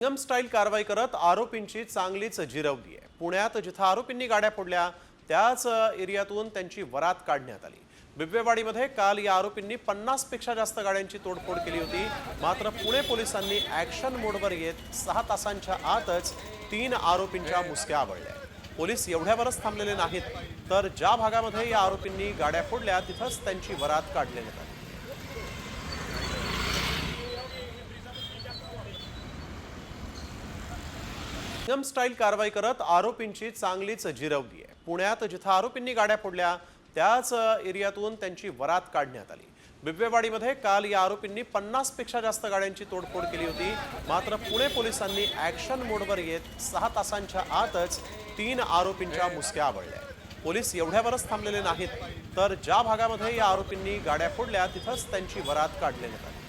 नियम स्टाईल कारवाई करत आरोपींची चांगलीच जिरवली आहे। पुण्यात जिथे आरोपींनी गाड्या फोडल्या त्याच एरियातून त्यांची वरात काढण्यात आली। बिबवेवाडीमध्ये काल या आरोपींनी 50 पेक्षा जास्त गाड्यांची तोडफोड केली होती। मात्र पुणे पोलिसांनी ॲक्शन मोडवर येत 6 तासांच्या आतच 3 आरोपींच्या मुसक्या आवळल्या। पोलीस एवढ्यावरच थांबलेले नाहीत, तर ज्या भागामध्ये या आरोपींनी गाड्या फोडल्या तिथंच त्यांची वरात काढण्यात आली। नियम स्टाईल कारवाई करत आरोपींची चांगलीच जिरवली आहे। पुण्यात जिथे आरोपींनी गाड्या फोडल्या त्याच एरियातून त्यांची वरात काढण्यात आली। बिबवेवाडीमध्ये काल या आरोपींनी 50 पेक्षा जास्त गाड्यांची तोडफोड केली होती। मात्र पुणे पोलिसांनी ॲक्शन मोडवर येत 6 तासांच्या आतच 3 आरोपींच्या मुसक्या आवळल्या। पोलीस एवढ्यावरच थांबलेले नाहीत, तर ज्या भागामध्ये या आरोपींनी गाड्या फोडल्या तिथंच त्यांची वरात काढण्यात आली।